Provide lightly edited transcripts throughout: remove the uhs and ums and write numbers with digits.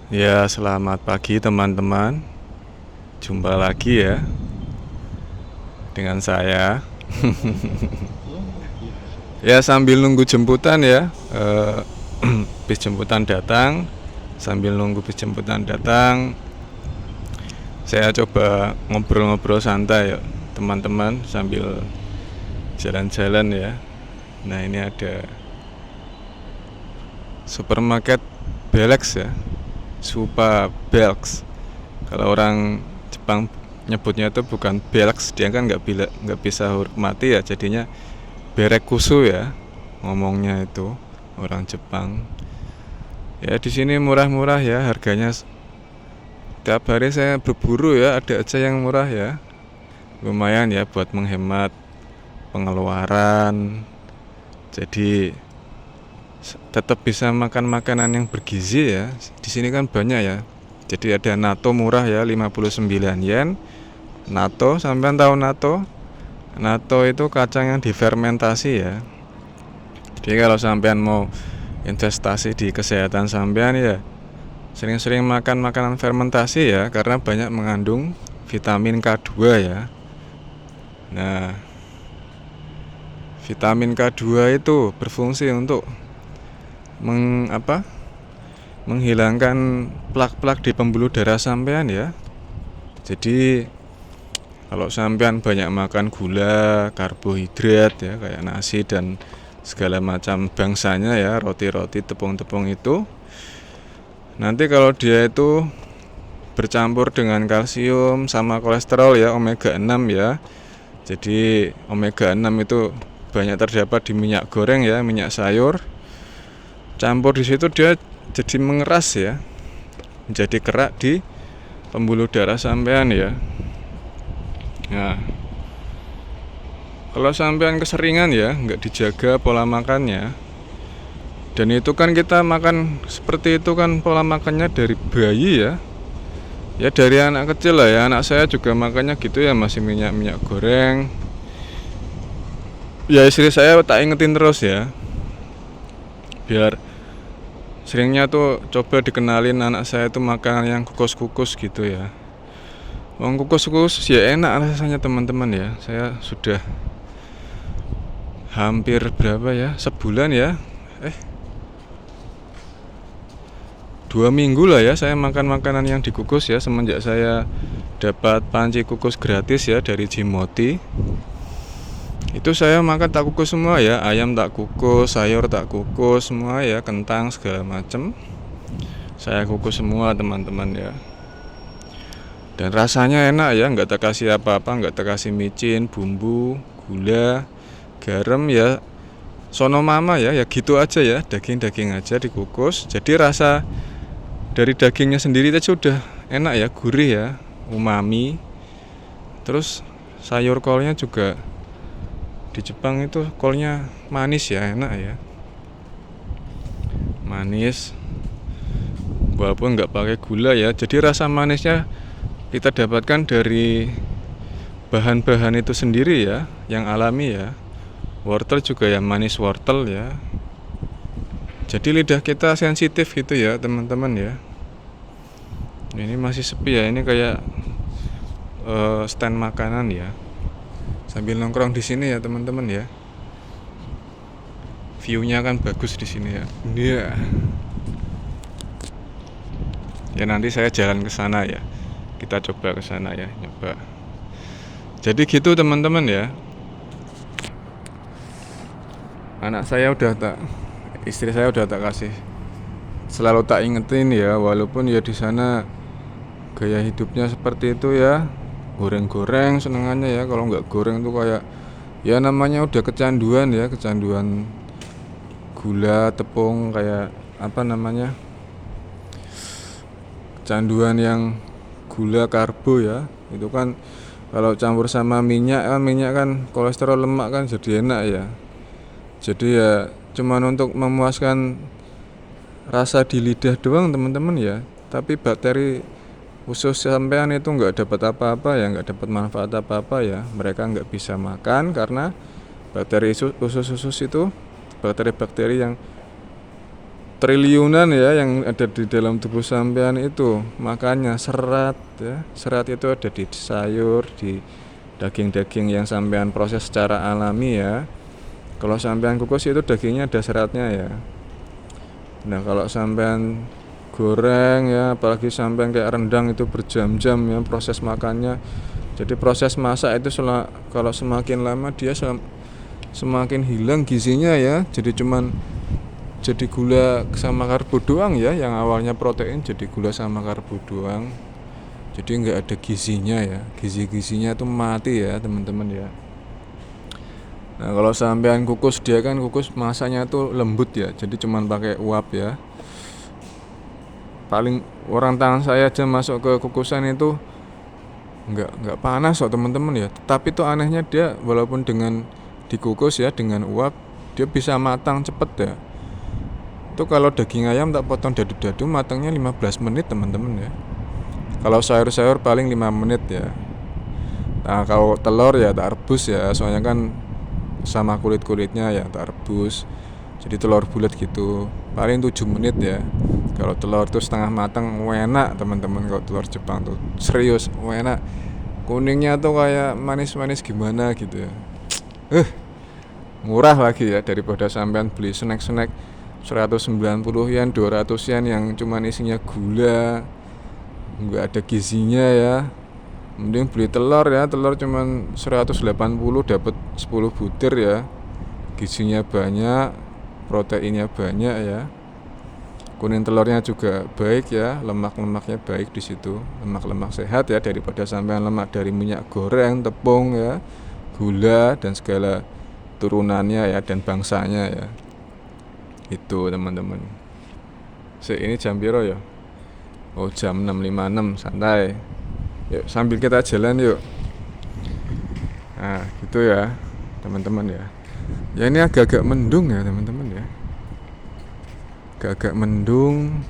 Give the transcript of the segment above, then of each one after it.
Ya, selamat pagi teman-teman. Jumpa lagi ya dengan saya. Ya, sambil nunggu jemputan ya. Bis jemputan datang. Sambil nunggu bis jemputan datang, saya coba ngobrol-ngobrol santai ya, teman-teman, sambil jalan-jalan ya. Nah, ini ada supermarket Belex ya. Supa Belx. Kalau orang Jepang nyebutnya itu bukan Belex, dia kan nggak bisa huruf mati ya, jadinya Berekusu ya ngomongnya itu orang Jepang. Ya di sini murah-murah ya harganya. Tiap hari saya berburu ya, ada aja yang murah ya. Lumayan ya buat menghemat pengeluaran. Jadi tetap bisa makan makanan yang bergizi ya. Di sini kan banyak ya. Jadi ada natto murah ya, 59 yen. Natto, sampean tahu natto? Natto itu kacang yang difermentasi ya. Jadi kalau sampean mau investasi di kesehatan sampean ya, sering-sering makan makanan fermentasi ya, karena banyak mengandung vitamin K2 ya. Nah, vitamin K2 itu berfungsi untuk menghilangkan plak-plak di pembuluh darah sampean ya. Jadi kalau sampean banyak makan gula, karbohidrat ya, kayak nasi dan segala macam bangsanya ya, roti-roti, tepung-tepung itu, nanti kalau dia itu bercampur dengan kalsium sama kolesterol ya, omega 6 ya. Jadi omega 6 itu banyak terdapat di minyak goreng ya, minyak sayur. Campur di situ dia jadi mengeras ya, menjadi kerak di pembuluh darah sampean ya. Nah, kalau sampean keseringan ya, nggak dijaga pola makannya, dan itu kan kita makan seperti itu kan pola makannya dari bayi ya. Ya dari anak kecil lah ya, anak saya juga makannya gitu ya, masih minyak goreng. Ya istri saya tak ingetin terus ya, biar seringnya tuh coba dikenalin anak saya tuh makanan yang kukus-kukus gitu ya. Wong kukus-kukus ya enak rasanya teman-teman ya. Saya sudah hampir berapa ya, sebulan ya, 2 minggu lah ya saya makan makanan yang dikukus ya, semenjak saya dapat panci kukus gratis ya dari Jimoti. Itu saya makan tak kukus semua ya, ayam tak kukus, sayur tak kukus semua ya, kentang segala macem saya kukus semua teman-teman ya. Dan rasanya enak ya, nggak terkasih apa-apa, nggak terkasih micin, bumbu, gula, garam ya. Sono mama ya, ya gitu aja ya, daging-daging aja dikukus. Jadi rasa dari dagingnya sendiri aja udah enak ya, gurih ya, umami. Terus sayur kolnya juga di Jepang itu kolnya manis ya, enak ya, manis walaupun nggak pakai gula ya. Jadi rasa manisnya kita dapatkan dari bahan-bahan itu sendiri ya, yang alami ya. Wortel juga ya, manis wortel ya. Jadi lidah kita sensitif gitu ya teman-teman ya. Ini masih sepi ya, ini kayak stand makanan ya. Sambil nongkrong di sini ya teman-teman ya. View-nya kan bagus di sini ya. Iya. Ya nanti saya jalan ke sana ya. Kita coba ke sana ya, nyoba. Jadi gitu teman-teman ya. Istri saya udah tak kasih, selalu tak ingetin ya, walaupun ya di sana gaya hidupnya seperti itu ya, goreng-goreng senengannya ya. Kalau nggak goreng tuh kayak ya namanya udah kecanduan ya, kecanduan gula, tepung, kayak apa namanya, kecanduan yang gula, karbo ya. Itu kan kalau campur sama minyak kan kolesterol, lemak kan jadi enak ya. Jadi ya cuman untuk memuaskan rasa di lidah doang teman-teman ya. Tapi bakteri usus sampean itu nggak dapat apa-apa ya, nggak dapat manfaat apa-apa ya. Mereka nggak bisa makan karena bakteri usus itu bakteri-bakteri yang triliunan ya yang ada di dalam tubuh sampean itu. Makanya serat ya, serat itu ada di sayur, di daging-daging yang sampean proses secara alami ya. Kalau sampean kukus itu dagingnya ada seratnya ya. Nah kalau sampean goreng ya, apalagi sampean kayak rendang itu berjam-jam ya proses makannya. Jadi proses masak itu kalau semakin lama dia semakin hilang gizinya ya. Jadi gula sama karbo doang ya, yang awalnya protein jadi gula sama karbo doang. Jadi nggak ada gizinya ya, gizi-gizinya tuh mati ya teman-teman ya. Nah kalau sampean kukus, dia kan kukus masanya tuh lembut ya, jadi cuman pakai uap ya. Paling orang tangan saya aja masuk ke kukusan itu nggak panas kok teman-teman ya. Tapi tuh anehnya dia walaupun dengan dikukus ya dengan uap, dia bisa matang cepet ya. Itu kalau daging ayam tak potong dadu-dadu matangnya 15 menit teman-teman ya. Kalau sayur-sayur paling 5 menit ya. Nah kalau telur ya tak rebus ya, soalnya kan sama kulit-kulitnya ya tak rebus. Jadi telur bulat gitu paling 7 menit ya. Kalau telur tuh setengah matang enak teman-teman. Kalau telur Jepang tuh serius enak. Kuningnya tuh kayak manis-manis gimana gitu ya. Murah lagi ya daripada sampean beli snack-snack 190 yen, 200 yen yang cuman isinya gula, nggak ada gizinya ya. Mending beli telur ya, telur cuman 180 dapat 10 butir ya. Gizinya banyak, proteinnya banyak ya. Kuning telurnya juga baik ya, lemak-lemaknya baik di situ, lemak-lemak sehat ya daripada sampean lemak dari minyak goreng, tepung ya, gula dan segala turunannya ya dan bangsanya ya. Itu teman-teman. Ini jam piro ya? Oh jam 6.56 santai. Yuk sambil kita jalan yuk. Nah gitu ya teman-teman ya. Ya ini agak-agak mendung ya teman-teman ya. Agak-agak mendung.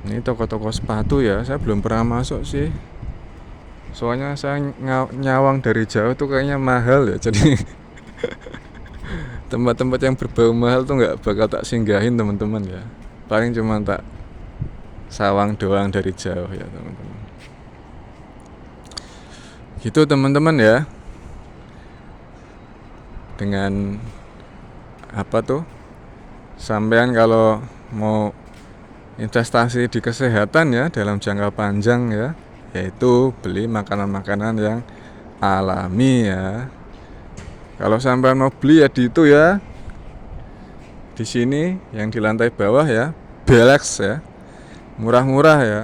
Ini toko-toko sepatu ya. Saya belum pernah masuk sih. Soalnya saya nyawang dari jauh tuh kayaknya mahal ya. Jadi tempat-tempat yang berbau mahal tuh nggak bakal tak singgahin teman-teman ya. Paling cuma tak sawang doang dari jauh ya teman-teman. Gitu teman-teman ya. Dengan apa tuh? Sampean kalau mau investasi di kesehatan ya dalam jangka panjang ya, yaitu beli makanan-makanan yang alami ya. Kalau sampean mau beli ya di itu ya, di sini yang di lantai bawah ya, Belex ya, murah-murah ya.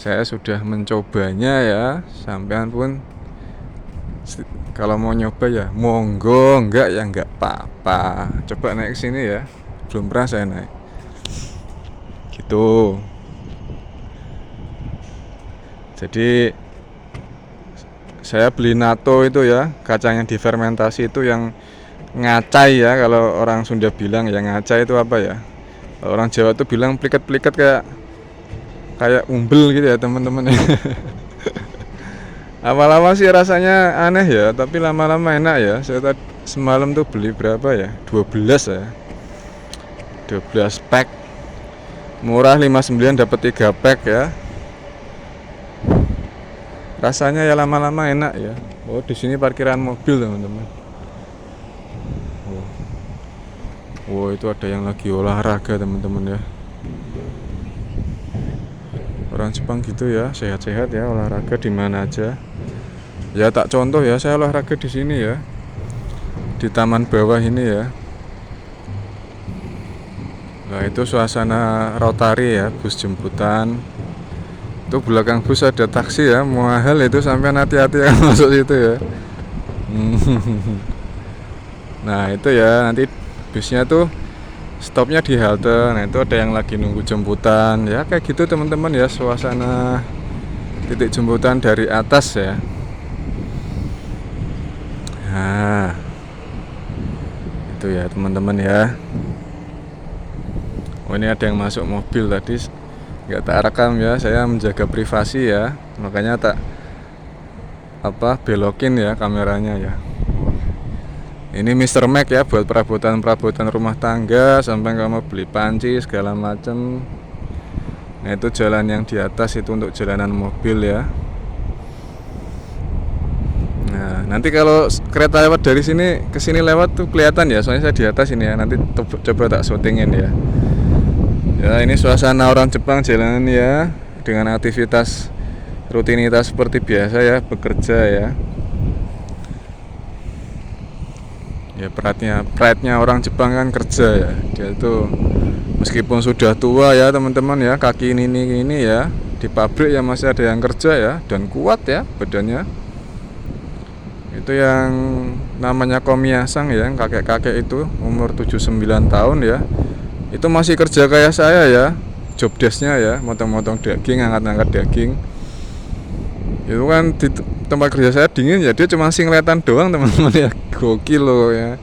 Saya sudah mencobanya ya, sampean pun kalau mau nyoba ya monggo, enggak ya enggak apa-apa. Coba naik ke sini ya, belum pernah saya naik. Gitu. Jadi saya beli natto itu ya, kacang yang difermentasi itu yang ngacai ya, kalau orang Sunda bilang ya ngacai itu apa ya? Kalau orang Jawa tuh bilang pliket-pliket kayak umbel gitu ya teman-teman. Awal-awal sih rasanya aneh ya, tapi lama-lama enak ya. Saya semalam tuh beli berapa ya? 12 ya. 12 pack. Murah 59 dapat 3 pack ya. Rasanya ya lama-lama enak ya. Oh, di sini parkiran mobil teman-teman. Oh, itu ada yang lagi olahraga teman-teman ya. Orang Jepang gitu ya, sehat-sehat ya, olahraga di mana aja. Ya tak contoh ya, saya olahraga di sini ya. Di taman bawah ini ya. Nah, itu suasana Rotary ya, bus jemputan. Itu belakang bus ada taksi ya, mahal itu, sampai hati-hati yang masuk situ ya. Nah itu ya, nanti busnya tuh stopnya di halte. Nah itu ada yang lagi nunggu jemputan ya, kayak gitu teman-teman ya, suasana titik jemputan dari atas ya. Nah itu ya teman-teman ya. Oh ini ada yang masuk mobil tadi, nggak tak rekam ya, saya menjaga privasi ya, makanya tak belokin ya kameranya ya. Ini Mister Mac ya, buat perabotan-perabotan rumah tangga, sampai kamu beli panci segala macam. Nah itu jalan yang di atas itu untuk jalanan mobil ya. Nah nanti kalau kereta lewat dari sini ke sini lewat tuh kelihatan ya, soalnya saya di atas ini ya. Nanti coba tak syutingin ya. Ya ini suasana orang Jepang jalanan ya, dengan aktivitas rutinitas seperti biasa ya, bekerja ya. Ya pride-nya orang Jepang kan kerja ya. Dia itu meskipun sudah tua ya teman-teman ya, kaki ini ya, di pabrik ya masih ada yang kerja ya, dan kuat ya badannya. Itu yang namanya Komiasang ya, kakek-kakek itu umur 79 tahun ya. Itu masih kerja kayak saya ya, job desk-nya ya, motong-motong daging, angkat-angkat daging. Itu kan di tempat kerja saya dingin ya, dia cuma singletan doang teman-teman ya, gokil loh ya.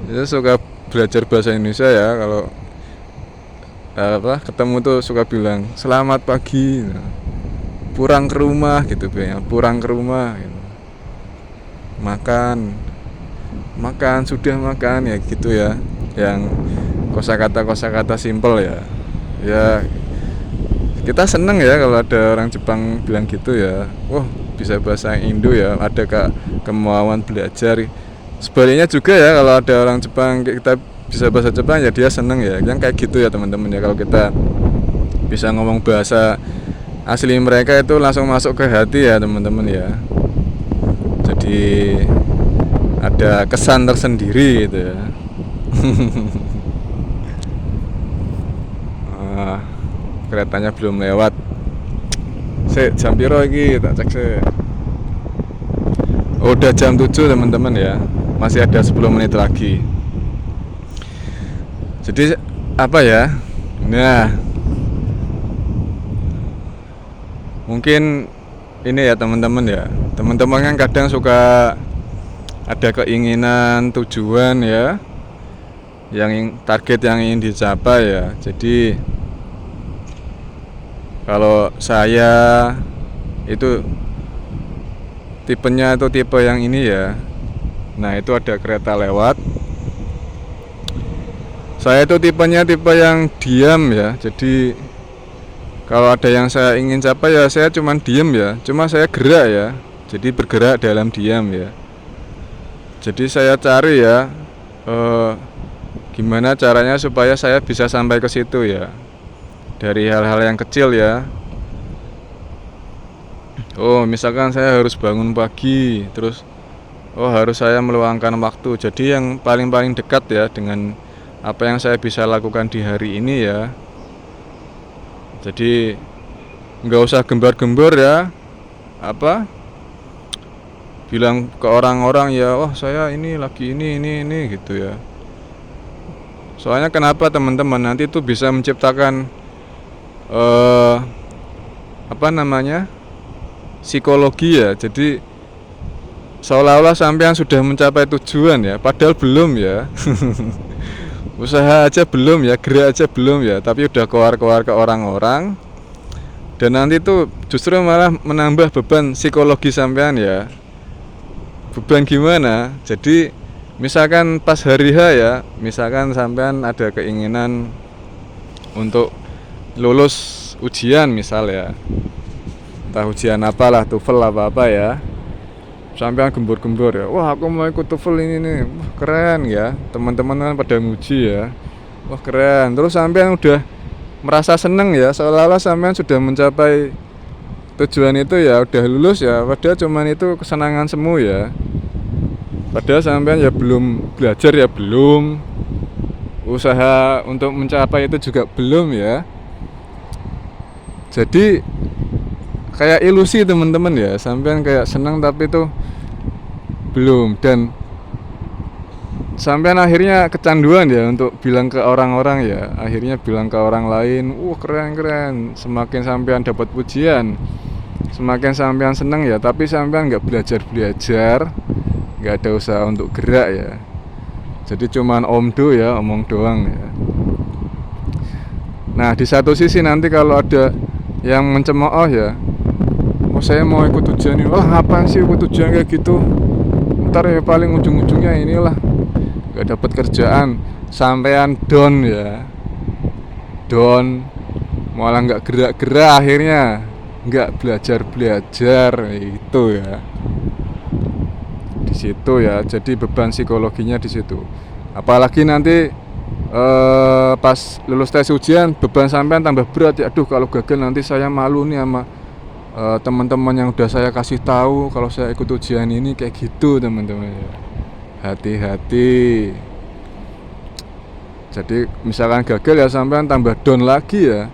Dia suka belajar bahasa Indonesia ya, kalau ketemu tuh suka bilang selamat pagi, pulang ke rumah gitu ya, pulang ke rumah gitu. makan sudah makan ya gitu ya, yang kosakata simple ya. Ya kita seneng ya kalau ada orang Jepang bilang gitu ya, wah bisa bahasa Indo ya, ada kemauan belajar. Sebaliknya juga ya, kalau ada orang Jepang kita bisa bahasa Jepang ya dia seneng ya, yang kayak gitu ya teman-teman ya. Kalau kita bisa ngomong bahasa asli mereka itu langsung masuk ke hati ya teman-teman ya. Jadi ada kesan tersendiri gitu ya. Keretanya belum lewat. Jam piro iki tak cek sih. Oh, udah jam 7 teman-teman ya. Masih ada 10 menit lagi. Jadi apa ya? Nah, mungkin ini ya teman-teman ya. Teman-teman kan kadang suka ada keinginan, tujuan ya, yang target yang ingin dicapai ya. Jadi kalau saya itu tipenya itu tipe yang ini ya. Nah itu ada kereta lewat. Saya itu tipenya tipe yang diam ya. Jadi kalau ada yang saya ingin capai ya saya cuman diam ya. Cuma saya gerak ya. Jadi bergerak dalam diam ya. Jadi saya cari ya, gimana caranya supaya saya bisa sampai ke situ ya. Dari hal-hal yang kecil ya. Oh misalkan saya harus bangun pagi, terus harus saya meluangkan waktu. Jadi yang paling dekat ya dengan apa yang saya bisa lakukan di hari ini ya. Jadi nggak usah gembar-gembor ya, bilang ke orang-orang ya, wah saya ini lagi ini gitu ya. Soalnya kenapa teman-teman, nanti itu bisa menciptakan psikologi ya. Jadi seolah-olah sampean sudah mencapai tujuan ya, padahal belum ya. Usaha aja belum ya, gerak aja belum ya, tapi udah keluar ke orang-orang. Dan nanti itu justru malah menambah beban psikologi sampean ya. Beban gimana? Jadi misalkan pas hari H ya, misalkan sampean ada keinginan untuk lulus ujian misal ya, entah ujian apalah, TOEFL apa ya, sampean gembur-gembur ya, wah aku mau ikut TOEFL ini nih, wah keren ya, teman-teman kan pada muji ya, wah keren. Terus sampean udah merasa seneng ya, seolah-olah sampean sudah mencapai tujuan itu ya, udah lulus ya, padahal cuman itu kesenangan semu ya. Padahal sampean ya belum belajar ya, belum usaha untuk mencapai itu juga belum ya. Jadi kayak ilusi teman-teman ya, sampean kayak senang tapi itu belum, dan sampean akhirnya kecanduan ya untuk bilang ke orang-orang ya, akhirnya bilang ke orang lain, keren. Semakin sampean dapat pujian, semakin sampean senang ya, tapi sampean nggak belajar, nggak ada usaha untuk gerak ya. Jadi cuman omdo ya, omong doang ya. Nah di satu sisi nanti kalau ada yang mencemooh ya, saya mau ikut ujian ini, apaan sih ikut ujian kayak gitu, ntar ya paling ujung-ujungnya inilah nggak dapat kerjaan, sampean down ya, down, malah nggak gerak-gerak, akhirnya nggak belajar itu ya, di situ ya. Jadi beban psikologinya di situ. Apalagi nanti pas lulus tes ujian beban sampean tambah berat ya. Aduh, kalau gagal nanti saya malu nih sama teman-teman yang udah saya kasih tahu kalau saya ikut ujian ini kayak gitu, teman-teman ya. Hati-hati. Jadi misalkan gagal ya sampean tambah down lagi ya.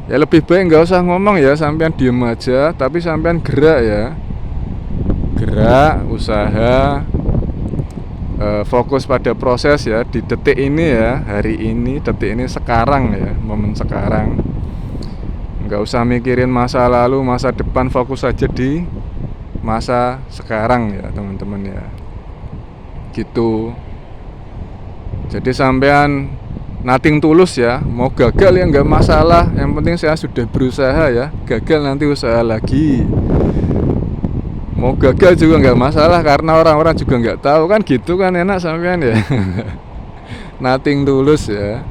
Ya lebih baik nggak usah ngomong ya, sampean diem aja, tapi sampean gerak ya. Gerak, usaha, fokus pada proses ya, di detik ini ya, hari ini, detik ini, sekarang ya, momen sekarang. Nggak usah mikirin masa lalu, masa depan, fokus aja di masa sekarang ya teman-teman ya, gitu. Jadi sampean nothing tulus ya, mau gagal ya nggak masalah, yang penting saya sudah berusaha ya. Gagal nanti usaha lagi, mau gagal juga nggak masalah karena orang-orang juga nggak tahu kan, gitu kan, enak sampean ya. Nothing tulus ya,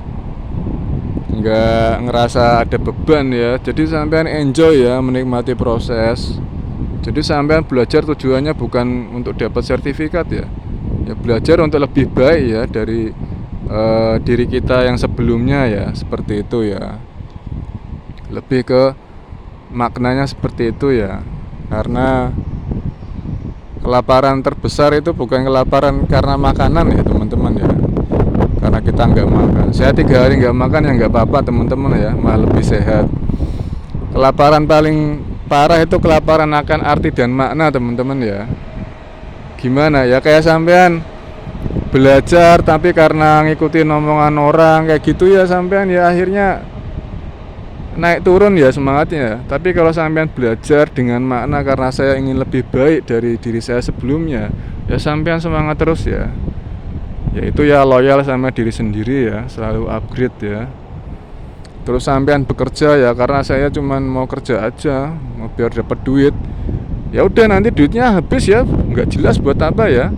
nggak ngerasa ada beban ya. Jadi sampean enjoy ya, menikmati proses. Jadi sampean belajar tujuannya bukan untuk dapat sertifikat ya, ya belajar untuk lebih baik ya dari diri kita yang sebelumnya ya, seperti itu ya. Lebih ke maknanya seperti itu ya. Karena kelaparan terbesar itu bukan kelaparan karena makanan ya teman-teman ya, karena kita nggak makan. Saya 3 hari nggak makan ya nggak apa-apa teman-teman ya, malah lebih sehat. Kelaparan paling parah itu kelaparan akan arti dan makna teman-teman ya. Gimana ya, kayak sampean belajar tapi karena ngikutin omongan orang kayak gitu ya, sampean ya akhirnya naik turun ya semangatnya. Tapi kalau sampean belajar dengan makna karena saya ingin lebih baik dari diri saya sebelumnya, ya sampean semangat terus ya. Yaitu ya loyal sama diri sendiri ya, selalu upgrade ya. Terus sampean bekerja ya karena saya cuman mau kerja aja, mau biar dapat duit. Ya udah, nanti duitnya habis ya, nggak jelas buat apa ya.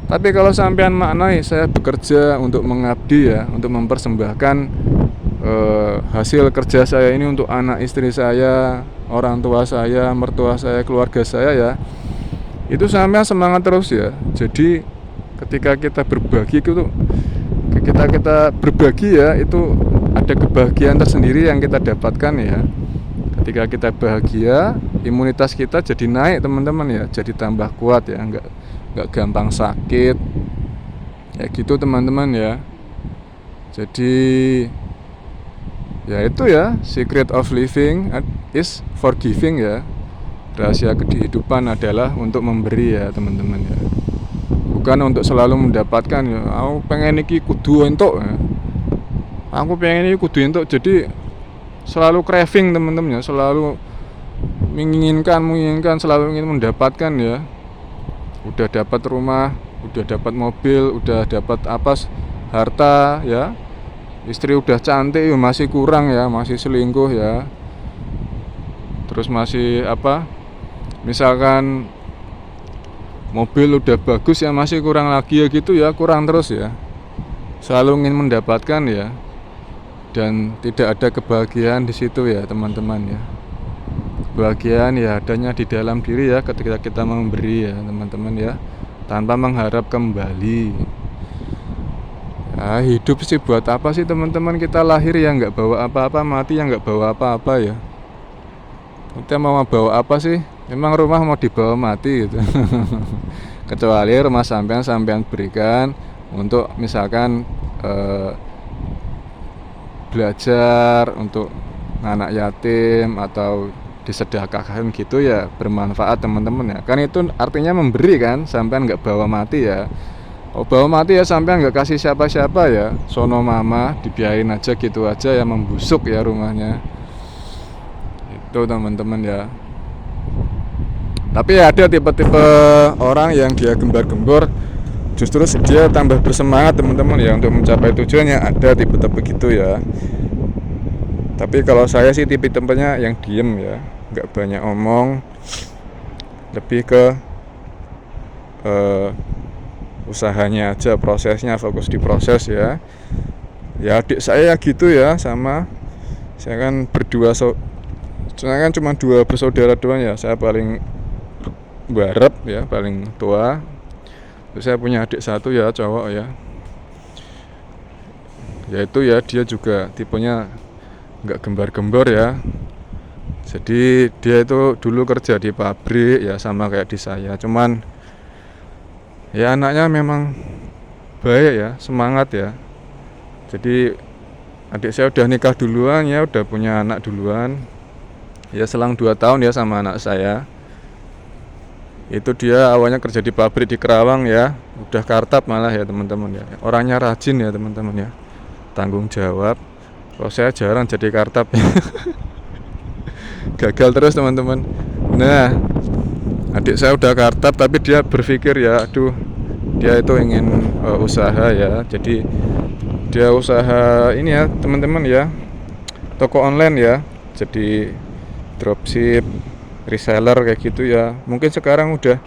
Tapi kalau sampean maknai saya bekerja untuk mengabdi ya, untuk mempersembahkan hasil kerja saya ini untuk anak istri saya, orang tua saya, mertua saya, keluarga saya ya, itu sampean semangat terus ya. Jadi ketika kita berbagi itu, kita berbagi ya, itu ada kebahagiaan tersendiri yang kita dapatkan ya. Ketika kita bahagia, imunitas kita jadi naik teman-teman ya, jadi tambah kuat ya, nggak gampang sakit ya, gitu teman-teman ya. Jadi ya itu ya, secret of living is forgiving ya. Rahasia kehidupan adalah untuk memberi ya teman-teman ya, bukan untuk selalu mendapatkan ya. Aku pengen iki kudu entuk ya, aku pengen ini kudu entuk, jadi selalu craving teman-teman ya, selalu menginginkan, selalu ingin mendapatkan ya. Udah dapat rumah, udah dapat mobil, udah dapat apa, harta ya, istri udah cantik ya masih kurang ya, masih selingkuh ya. Terus masih apa, misalkan mobil udah bagus ya masih kurang lagi ya, gitu ya, kurang terus ya. Selalu ingin mendapatkan ya, dan tidak ada kebahagiaan di situ ya teman-teman ya. Kebahagiaan ya adanya di dalam diri ya, ketika kita memberi ya teman-teman ya, tanpa mengharap kembali. Ya, hidup sih buat apa sih teman-teman? Kita lahir ya nggak bawa apa-apa, mati ya nggak bawa apa-apa ya. Kita mau bawa apa sih? Emang rumah mau dibawa mati gitu. Kecuali rumah sampean berikan untuk misalkan belajar untuk anak yatim atau disedekahkan gitu ya, bermanfaat teman-teman ya. Kan itu artinya memberi kan, sampean nggak bawa mati ya. Oh, bawa mati ya sampean nggak kasih siapa-siapa ya, sono mama dibiarin aja gitu aja ya, membusuk ya rumahnya. Itu teman-teman ya. Tapi ada tipe-tipe orang yang dia gembar-gembor, justru dia tambah bersemangat teman-teman ya untuk mencapai tujuannya. Ada tipe-tipe gitu ya. Tapi kalau saya sih tipe-tipenya yang diem ya, nggak banyak omong, lebih ke usahanya aja, prosesnya, fokus di proses ya. Ya adik saya gitu ya, sama saya kan berdua, saya kan cuma 2 bersaudara doang ya, saya paling barep ya, paling tua. Terus saya punya adik 1 ya, cowok ya. Yaitu ya dia juga tipenya nggak gembar-gembor ya. Jadi dia itu dulu kerja di pabrik ya, sama kayak di saya. Cuman ya anaknya memang baik ya, semangat ya. Jadi adik saya udah nikah duluan ya, udah punya anak duluan. Ya selang 2 tahun ya sama anak saya. Itu dia awalnya kerja di pabrik di Kerawang ya, udah kartap malah ya teman-teman ya. Orangnya rajin ya teman-teman ya, tanggung jawab. Kalau saya jarang jadi kartap. Gagal terus teman-teman. Nah, adik saya udah kartap tapi dia berpikir ya, aduh, dia itu ingin usaha ya. Jadi dia usaha ini ya teman-teman ya, toko online ya. Jadi dropship, reseller kayak gitu ya. Mungkin sekarang udah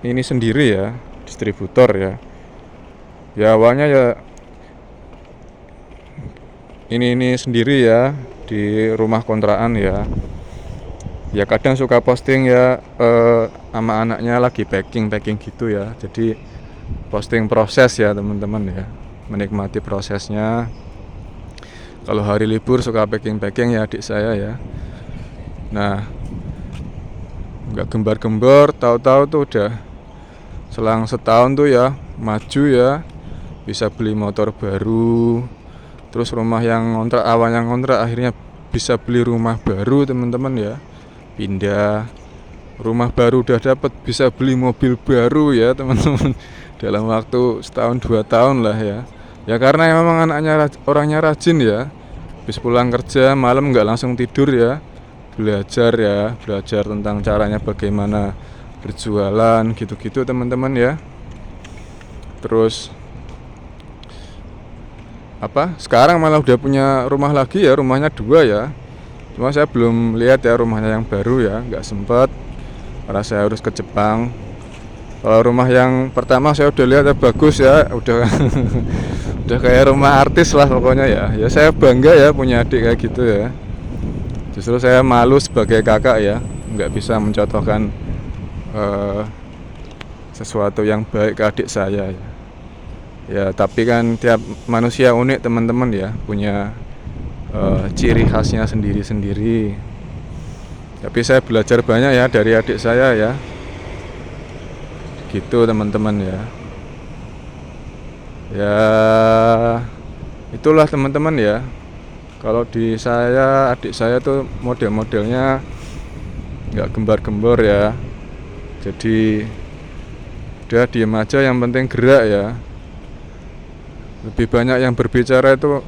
ini sendiri ya, distributor ya. Ya awalnya ya ini sendiri ya, di rumah kontrakan ya. Ya kadang suka posting ya sama anaknya lagi packing gitu ya. Jadi posting proses ya teman-teman ya, menikmati prosesnya. Kalau hari libur suka packing ya adik saya ya. Nah, nggak gembar-gembor, tahu-tahu tuh udah selang setahun tuh ya maju ya, bisa beli motor baru. Terus rumah yang ngontrak, awalnya ngontrak, akhirnya bisa beli rumah baru teman-teman ya. Pindah rumah baru, udah dapat bisa beli mobil baru ya teman-teman. Dalam waktu setahun 2 tahun lah ya. Ya karena memang anaknya orangnya rajin ya. Habis pulang kerja malam nggak langsung tidur ya, belajar tentang caranya bagaimana berjualan gitu-gitu teman-teman ya. Terus sekarang malah udah punya rumah lagi ya, rumahnya 2 ya. Cuma saya belum lihat ya rumahnya yang baru ya, nggak sempat karena saya harus ke Jepang. Kalau rumah yang pertama saya udah lihat ya, bagus ya, udah udah kayak rumah artis lah pokoknya ya. Ya saya bangga ya punya adik kayak gitu ya. Justru saya malu sebagai kakak ya, nggak bisa mencontohkan sesuatu yang baik ke adik saya ya. Ya tapi kan tiap manusia unik teman-teman ya, punya ciri khasnya sendiri-sendiri. Tapi saya belajar banyak ya dari adik saya ya, gitu teman-teman ya. Ya itulah teman-teman ya. Kalau di saya, adik saya tuh model-modelnya nggak gembar-gembor ya. Jadi udah diem aja, yang penting gerak ya. Lebih banyak yang berbicara itu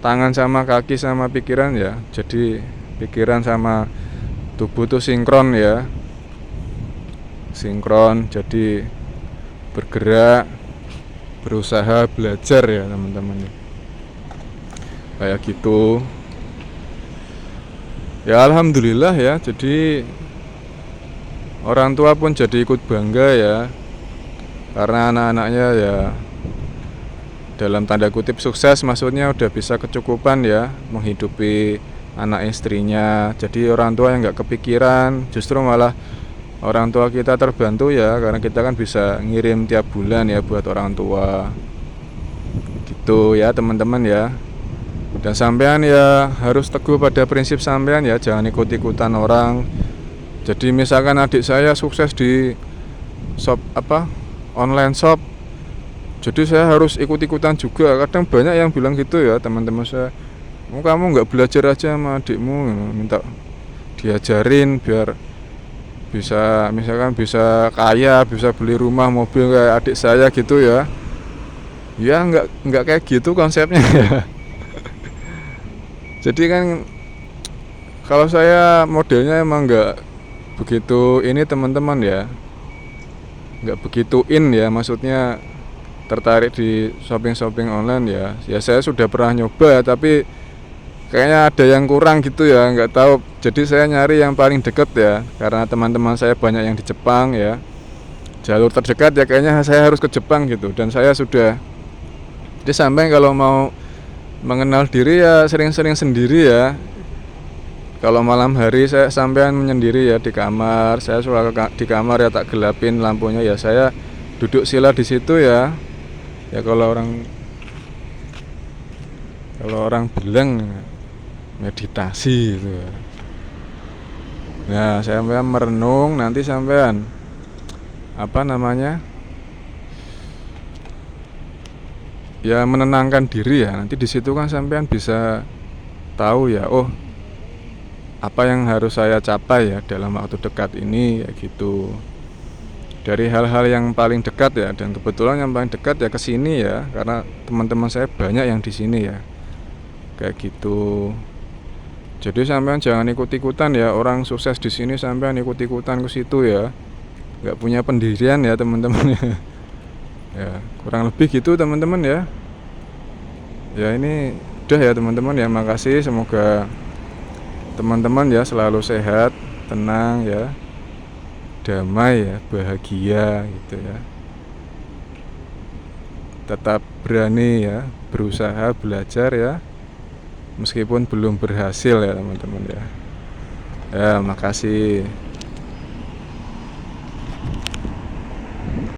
tangan sama kaki sama pikiran ya. Jadi pikiran sama tubuh tuh sinkron ya. Sinkron, jadi bergerak, berusaha, belajar ya teman-teman. Kayak gitu. Ya alhamdulillah ya. Jadi orang tua pun jadi ikut bangga ya, karena anak-anaknya ya dalam tanda kutip sukses, maksudnya udah bisa kecukupan ya menghidupi anak istrinya. Jadi orang tua yang nggak kepikiran, justru malah orang tua kita terbantu ya, karena kita kan bisa ngirim tiap bulan ya buat orang tua gitu ya teman-teman ya. Dan sampean ya harus teguh pada prinsip sampean ya, jangan ikut-ikutan orang. Jadi misalkan adik saya sukses di shop online shop, jadi saya harus ikut-ikutan juga. Kadang banyak yang bilang gitu ya teman-teman saya, kamu nggak belajar aja sama adikmu, minta diajarin biar bisa, misalkan bisa kaya, bisa beli rumah mobil kayak adik saya gitu ya. Ya nggak kayak gitu konsepnya ya. Jadi kan kalau saya modelnya emang nggak begitu ini teman-teman ya, nggak begitu in ya, maksudnya tertarik di shopping online ya. Ya saya sudah pernah nyoba tapi kayaknya ada yang kurang gitu ya, nggak tahu. Jadi saya nyari yang paling deket ya, karena teman-teman saya banyak yang di Jepang ya. jalur terdekat ya kayaknya saya harus ke Jepang gitu. Dan saya sudah, jadi sampai kalau mau mengenal diri ya sering-sering sendiri ya. Kalau malam hari saya sampean menyendiri ya di kamar, saya suka di kamar ya tak gelapin lampunya ya, saya duduk sila di situ ya. Ya kalau orang bilang meditasi gitu. Nah, saya merenung nanti sampean apa namanya? Ya menenangkan diri ya. Nanti di situ kan sampean bisa tahu ya, oh apa yang harus saya capai ya dalam waktu dekat ini ya gitu. Dari hal-hal yang paling dekat ya, dan kebetulan yang paling dekat ya ke sini ya, karena teman-teman saya banyak yang di sini ya. Kayak gitu. Jadi sampean jangan ikut-ikutan ya, orang sukses di sini sampean ikut-ikutan ke situ ya. Nggak punya pendirian ya teman-teman ya. Ya, kurang lebih gitu teman-teman ya. Ya ini udah ya teman-teman ya, makasih, semoga teman-teman ya selalu sehat, tenang ya, damai ya, bahagia gitu ya. Tetap berani ya, berusaha belajar ya, meskipun belum berhasil ya teman-teman ya. Ya, makasih.